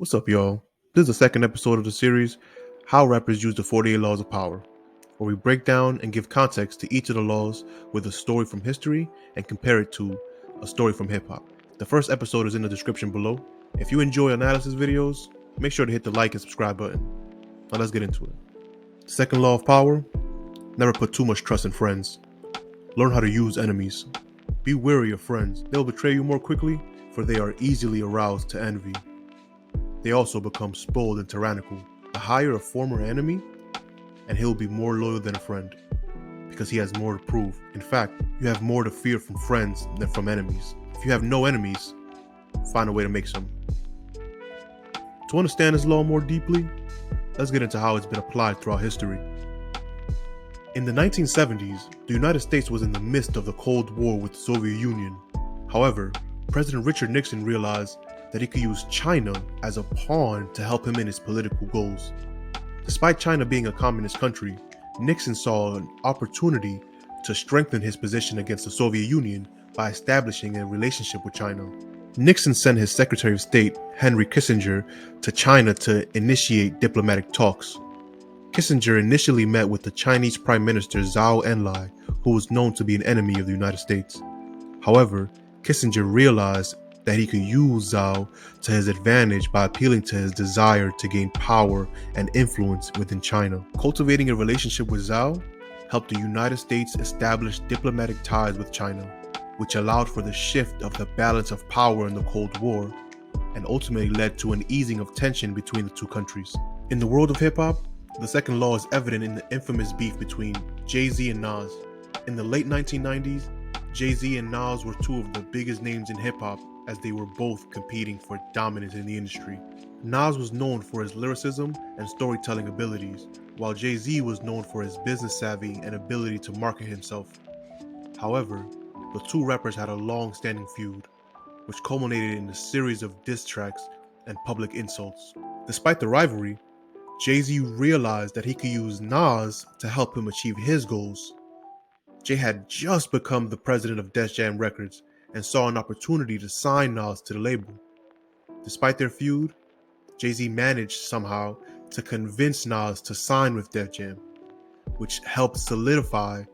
What's up, y'all? This is the second episode of the series, How Rappers Use the 48 Laws of Power, where we break down and give context to each of the laws with a story from history and compare it to a story from hip hop. The first episode is in the description below. If you enjoy analysis videos, make sure to hit the like and subscribe button. Now let's get into it. Second law of power: never put too much trust in friends. Learn how to use enemies. Be wary of friends. They'll betray you more quickly, for they are easily aroused to envy. They also become spoiled and tyrannical. Hire a former enemy, and he'll be more loyal than a friend, because he has more to prove. In fact, you have more to fear from friends than from enemies. If you have no enemies, find a way to make some. To understand this law more deeply, let's get into how it's been applied throughout history. In the 1970s, the United States was in the midst of the Cold War with the Soviet Union. However, President Richard Nixon realized that he could use China as a pawn to help him in his political goals. Despite China being a communist country, Nixon saw an opportunity to strengthen his position against the Soviet Union by establishing a relationship with China. Nixon sent his Secretary of State, Henry Kissinger, to China to initiate diplomatic talks. Kissinger initially met with the Chinese Prime Minister Zhou Enlai, who was known to be an enemy of the United States. However, Kissinger realized that he could use Zhou to his advantage by appealing to his desire to gain power and influence within China. Cultivating a relationship with Zhou helped the United States establish diplomatic ties with China, which allowed for the shift of the balance of power in the Cold War and ultimately led to an easing of tension between the two countries. In the world of hip-hop, the second law is evident in the infamous beef between Jay-Z and Nas. In the late 1990s, Jay-Z and Nas were two of the biggest names in hip-hop, as they were both competing for dominance in the industry. Nas was known for his lyricism and storytelling abilities, while Jay-Z was known for his business savvy and ability to market himself. However, the two rappers had a long-standing feud, which culminated in a series of diss tracks and public insults. Despite the rivalry, Jay-Z realized that he could use Nas to help him achieve his goals. Jay had just become the president of Def Jam Records and saw an opportunity to sign Nas to the label. Despite their feud, Jay-Z managed somehow to convince Nas to sign with Def Jam, which helped solidify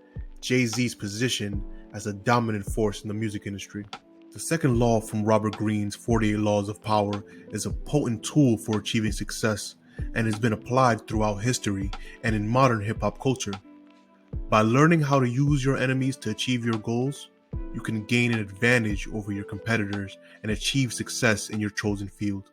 Jay-Z's position as a dominant force in the music industry. The second law from Robert Greene's 48 Laws of Power is a potent tool for achieving success and has been applied throughout history and in modern hip-hop culture. By learning how to use your enemies to achieve your goals, you can gain an advantage over your competitors and achieve success in your chosen field.